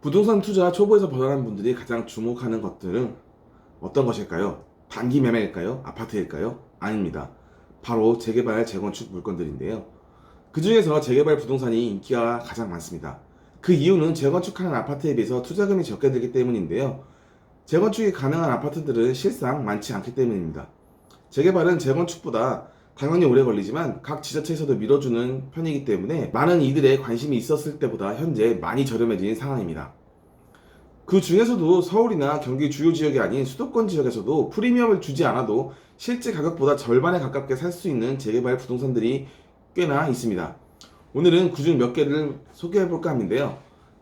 부동산 투자 초보에서 벗어난 분들이 가장 주목하는 것들은 어떤 것일까요? 단기 매매일까요? 아파트일까요? 아닙니다. 바로 재개발, 재건축 물건들인데요. 그 중에서 재개발 부동산이 인기가 가장 많습니다. 그 이유는 재건축하는 아파트에 비해서 투자금이 적게 들기 때문인데요. 재건축이 가능한 아파트들은 실상 많지 않기 때문입니다. 재개발은 재건축보다 당연히 오래 걸리지만 각 지자체에서도 밀어주는 편이기 때문에 많은 이들의 관심이 있었을 때보다 현재 많이 저렴해진 상황입니다. 그 중에서도 서울이나 경기 주요 지역이 아닌 수도권 지역에서도 프리미엄을 주지 않아도 실제 가격보다 절반에 가깝게 살 수 있는 재개발 부동산들이 꽤나 있습니다. 오늘은 그중 몇 개를 소개해볼까 하는데요.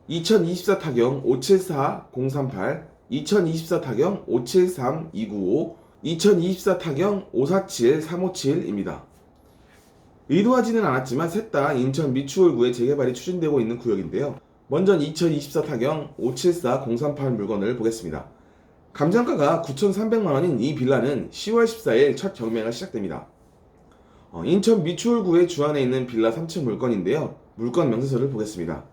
2024 타경 574-038, 2024 타경 573-295, 2024 타경 547-357입니다. 의도하지는 않았지만 셋 다 인천 미추홀구에 재개발이 추진되고 있는 구역인데요. 먼저 2024 타경 574-038 물건을 보겠습니다. 감정가가 9,300만원인 이 빌라는 10월 14일 첫 경매가 시작됩니다. 인천 미추홀구에 주안에 있는 빌라 3층 물건인데요. 물건 명세서를 보겠습니다.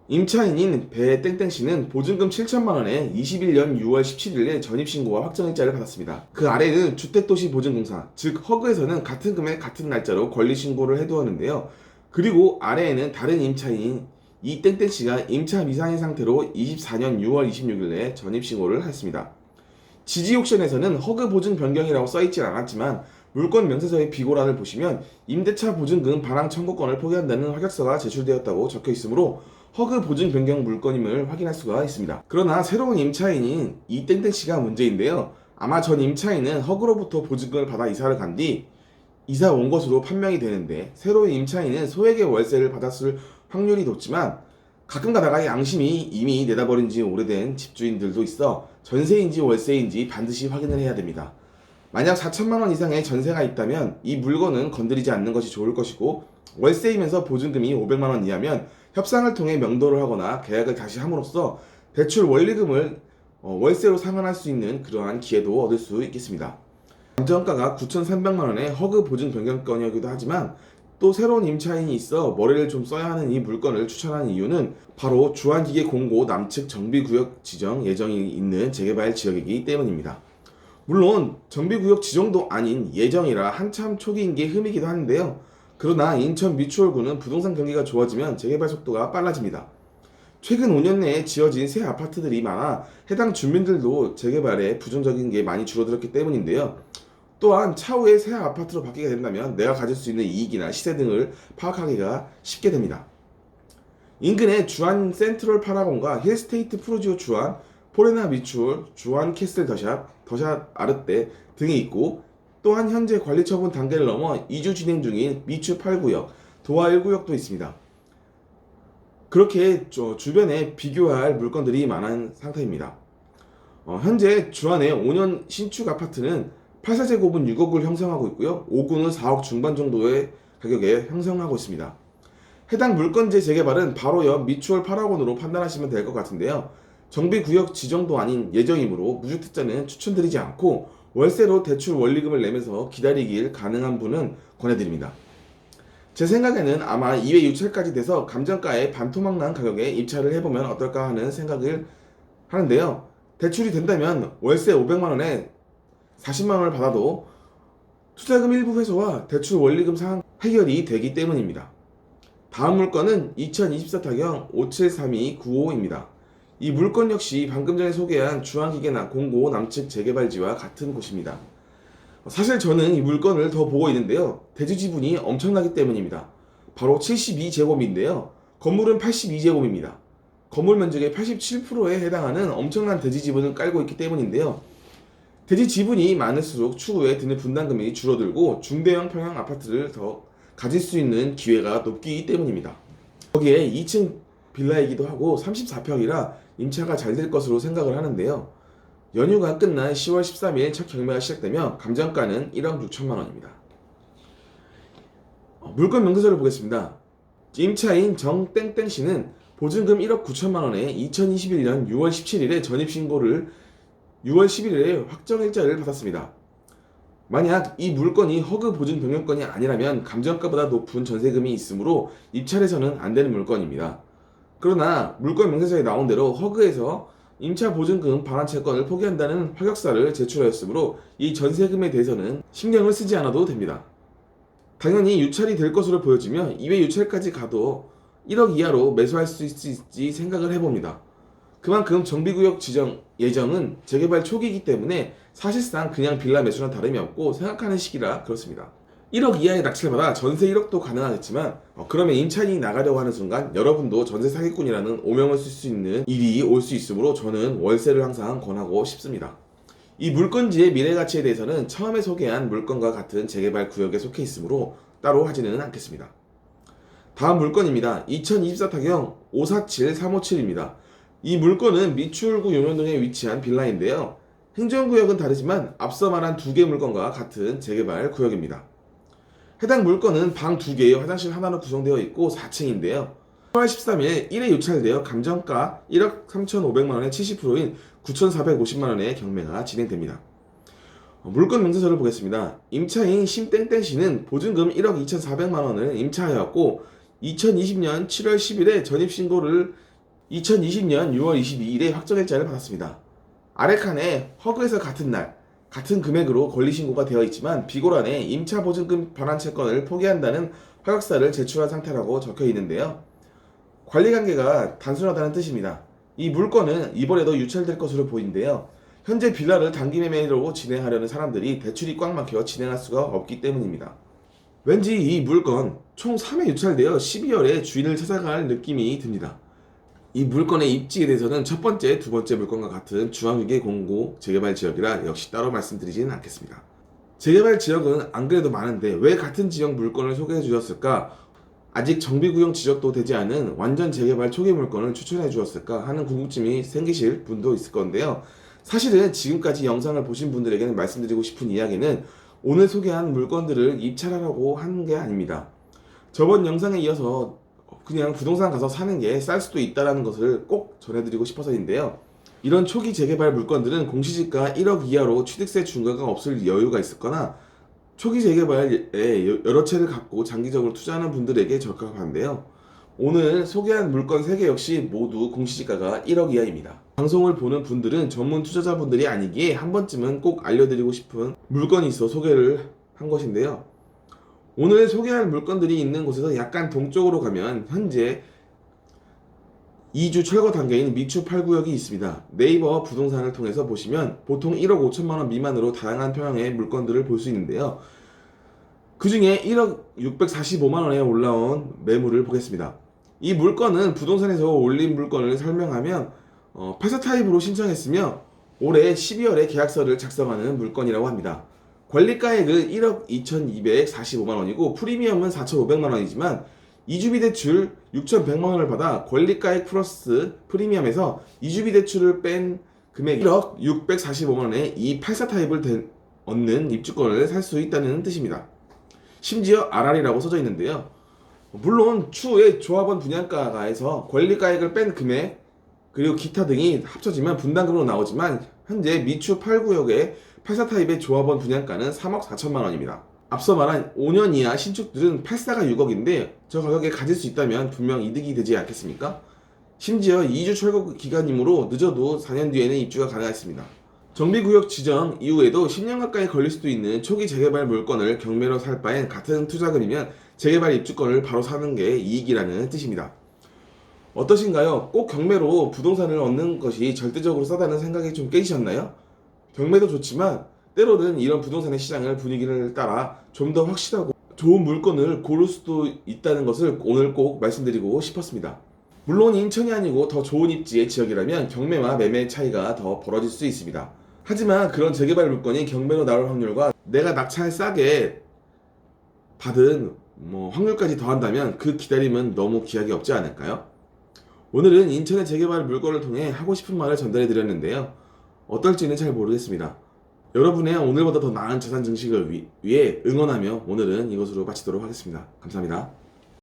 임차인인 배땡땡씨는 보증금 7천만원에 21년 6월 17일에 전입신고와 확정일자를 받았습니다. 그 아래는 주택도시보증공사, 즉 허그에서는 같은 금액 같은 날짜로 권리신고를 해두었는데요. 그리고 아래에는 다른 임차인인 이 땡땡씨가 임차 미상인 상태로 24년 6월 26일에 전입신고를 했습니다. 지지옥션에서는 허그 보증 변경이라고 써있진 않았지만 물건 명세서의 비고란을 보시면 임대차 보증금 반환 청구권을 포기한다는 확약서가 제출되었다고 적혀 있으므로 허그 보증 변경 물건임을 확인할 수가 있습니다. 그러나 새로운 임차인인 이 땡땡씨가 문제인데요. 아마 전 임차인은 허그로부터 보증금을 받아 이사를 간 뒤 이사 온 것으로 판명이 되는데 새로운 임차인은 소액의 월세를 받았을 확률이 높지만 가끔 가다가 양심이 이미 내다버린 지 오래된 집주인들도 있어 전세인지 월세인지 반드시 확인을 해야 됩니다. 만약 4천만원 이상의 전세가 있다면 이 물건은 건드리지 않는 것이 좋을 것이고 월세이면서 보증금이 500만원 이하면 협상을 통해 명도를 하거나 계약을 다시 함으로써 대출 원리금을 월세로 상환할 수 있는 그러한 기회도 얻을 수 있겠습니다. 감정가가 9,300만원의 허그 보증 변경권이기도 하지만 또 새로운 임차인이 있어 머리를 좀 써야 하는 이 물건을 추천하는 이유는 바로 주한기계 공고 남측 정비구역 지정 예정이 있는 재개발 지역이기 때문입니다. 물론 정비구역 지정도 아닌 예정이라 한참 초기인 게 흠이기도 하는데요. 그러나 인천 미추홀구는 부동산 경기가 좋아지면 재개발 속도가 빨라집니다. 최근 5년 내에 지어진 새 아파트들이 많아 해당 주민들도 재개발에 부정적인 게 많이 줄어들었기 때문인데요. 또한 차후에 새 아파트로 바뀌게 된다면 내가 가질 수 있는 이익이나 시세 등을 파악하기가 쉽게 됩니다. 인근에 주안 센트럴 파라곤과 힐스테이트 프루지오 주안, 포레나 미추홀, 주안 캐슬 더샷 아르떼 등이 있고 또한 현재 관리 처분 단계를 넘어 이주 진행 중인 미추 8구역, 도하 1구역도 있습니다. 그렇게 주변에 비교할 물건들이 많은 상태입니다. 현재 주안의 5년 신축 아파트는 8세제곱은 6억을 형성하고 있고요. 5구는 4억 중반 정도의 가격에 형성하고 있습니다. 해당 물건지 재개발은 바로 옆 미추홀 파라곤으로 판단하시면 될 것 같은데요. 정비구역 지정도 아닌 예정이므로 무주택자는 추천드리지 않고 월세로 대출 원리금을 내면서 기다리길 가능한 분은 권해드립니다. 제 생각에는 아마 2회 유찰까지 돼서 감정가의 반토막난 가격에 입찰을 해보면 어떨까 하는 생각을 하는데요. 대출이 된다면 월세 500만원에 40만원을 받아도 투자금 일부 회수와 대출 원리금 상환 해결이 되기 때문입니다. 다음 물건은 2024 타경 573295입니다. 이 물건 역시 방금 전에 소개한 주한기계나 공고 남측 재개발지와 같은 곳입니다. 사실 저는 이 물건을 더 보고 있는데요. 대지 지분이 엄청나기 때문입니다. 바로 72제곱인데요. 건물은 82제곱입니다. 건물 면적의 87%에 해당하는 엄청난 대지 지분을 깔고 있기 때문인데요. 대지 지분이 많을수록 추후에 드는 분담금이 줄어들고 중대형 평형 아파트를 더 가질 수 있는 기회가 높기 때문입니다. 거기에 2층 빌라이기도 하고 34평이라 임차가 잘 될 것으로 생각을 하는데요. 연휴가 끝난 10월 13일 첫 경매가 시작되며 감정가는 1억 6천만원입니다. 물건 명세서를 보겠습니다. 임차인 정땡땡씨는 보증금 1억 9천만원에 2021년 6월 17일에 전입신고를 6월 11일에 확정일자를 받았습니다. 만약 이 물건이 허그 보증 변경권이 아니라면 감정가보다 높은 전세금이 있으므로 입찰해서는 안 되는 물건입니다. 그러나 물건 명세서에 나온 대로 허그에서 임차 보증금 반환 채권을 포기한다는 확약사를 제출하였으므로 이 전세금에 대해서는 신경을 쓰지 않아도 됩니다. 당연히 유찰이 될 것으로 보여지며 2회 유찰까지 가도 1억 이하로 매수할 수 있을지 생각을 해봅니다. 그만큼 정비구역 지정 예정은 재개발 초기이기 때문에 사실상 그냥 빌라 매수는 다름이 없고 생각하는 시기라 그렇습니다. 1억 이하의 낙찰 받아 전세 1억도 가능하겠지만 그러면 임차인이 나가려고 하는 순간 여러분도 전세 사기꾼이라는 오명을 쓸 수 있는 일이 올 수 있으므로 저는 월세를 항상 권하고 싶습니다. 이 물건지의 미래 가치에 대해서는 처음에 소개한 물건과 같은 재개발 구역에 속해 있으므로 따로 하지는 않겠습니다. 다음 물건입니다. 2024 타경 547357입니다. 이 물건은 미추홀구 용현동에 위치한 빌라인데요. 행정구역은 다르지만 앞서 말한 두 개 물건과 같은 재개발 구역입니다. 해당 물건은 방 2개에 화장실 하나로 구성되어 있고 4층인데요. 10월 13일 1회 유찰되어 감정가 1억 3,500만원의 70%인 9,450만원의 경매가 진행됩니다. 물건 명세서를 보겠습니다. 임차인 심땡땡씨는 보증금 1억 2,400만원을 임차하였고 2020년 7월 10일에 전입신고를 2020년 6월 22일에 확정일자를 받았습니다. 아래 칸에 허그에서 같은 날 같은 금액으로 권리신고가 되어 있지만 비고란에 임차보증금 반환 채권을 포기한다는 확약사를 제출한 상태라고 적혀 있는데요. 관리관계가 단순하다는 뜻입니다. 이 물건은 이번에도 유찰될 것으로 보이는데요. 현재 빌라를 단기 매매로 진행하려는 사람들이 대출이 꽉 막혀 진행할 수가 없기 때문입니다. 왠지 이 물건 총 3회 유찰되어 12월에 주인을 찾아갈 느낌이 듭니다. 이 물건의 입지에 대해서는 첫 번째, 두 번째 물건과 같은 중앙위계 공고 재개발 지역이라 역시 따로 말씀드리지는 않겠습니다. 재개발 지역은 안 그래도 많은데 왜 같은 지역 물건을 소개해 주셨을까? 아직 정비구역 지적도 되지 않은 완전 재개발 초기 물건을 추천해 주었을까 하는 궁금증이 생기실 분도 있을 건데요. 사실은 지금까지 영상을 보신 분들에게는 말씀드리고 싶은 이야기는 오늘 소개한 물건들을 입찰하라고 하는 게 아닙니다. 저번 영상에 이어서 그냥 부동산 가서 사는 게 쌀 수도 있다는 것을 꼭 전해드리고 싶어서인데요. 이런 초기 재개발 물건들은 공시지가 1억 이하로 취득세 중과가 없을 여유가 있었거나 초기 재개발에 여러 채를 갖고 장기적으로 투자하는 분들에게 적합한데요. 오늘 소개한 물건 3개 역시 모두 공시지가가 1억 이하입니다. 방송을 보는 분들은 전문 투자자분들이 아니기에 한 번쯤은 꼭 알려드리고 싶은 물건이 있어 소개를 한 것인데요. 오늘 소개할 물건들이 있는 곳에서 약간 동쪽으로 가면 현재 2주 철거 단계인 미추 8구역이 있습니다. 네이버 부동산을 통해서 보시면 보통 1억 5천만원 미만으로 다양한 평형의 물건들을 볼 수 있는데요. 그 중에 1억 645만원에 올라온 매물을 보겠습니다. 이 물건은 부동산에서 올린 물건을 설명하면 8사 타입으로 신청했으며 올해 12월에 계약서를 작성하는 물건이라고 합니다. 관리가액은 1억 2,245만원이고 프리미엄은 4,500만원이지만 이주비 대출 6,100만원을 받아 권리가액 플러스 프리미엄에서 이주비 대출을 뺀 금액 1억 645만원에 이 84 타입을 얻는 입주권을 살 수 있다는 뜻입니다. 심지어 RR이라고 써져 있는데요. 물론 추후에 조합원 분양가에서 권리가액을 뺀 금액 그리고 기타 등이 합쳐지면 분담금으로 나오지만 현재 미추 8구역의 84 타입의 조합원 분양가는 3억 4천만 원입니다. 앞서 말한 5년 이하 신축들은 84가 6억인데 저 가격에 가질 수 있다면 분명 이득이 되지 않겠습니까? 심지어 2주 철거 기간이므로 늦어도 4년 뒤에는 입주가 가능했습니다. 정비구역 지정 이후에도 10년 가까이 걸릴 수도 있는 초기 재개발 물건을 경매로 살 바엔 같은 투자금이면 재개발 입주권을 바로 사는 게 이익이라는 뜻입니다. 어떠신가요? 꼭 경매로 부동산을 얻는 것이 절대적으로 싸다는 생각이 좀 깨지셨나요? 경매도 좋지만 때로는 이런 부동산의 시장을 분위기를 따라 좀 더 확실하고 좋은 물건을 고를 수도 있다는 것을 오늘 꼭 말씀드리고 싶었습니다. 물론 인천이 아니고 더 좋은 입지의 지역이라면 경매와 매매 차이가 더 벌어질 수 있습니다. 하지만 그런 재개발 물건이 경매로 나올 확률과 내가 낙찰 싸게 받은 확률까지 더한다면 그 기다림은 너무 기약이 없지 않을까요? 오늘은 인천의 재개발 물건을 통해 하고 싶은 말을 전달해 드렸는데요. 어떨지는 잘 모르겠습니다. 여러분의 오늘보다 더 나은 자산 증식을 위해 응원하며 오늘은 이것으로 마치도록 하겠습니다. 감사합니다.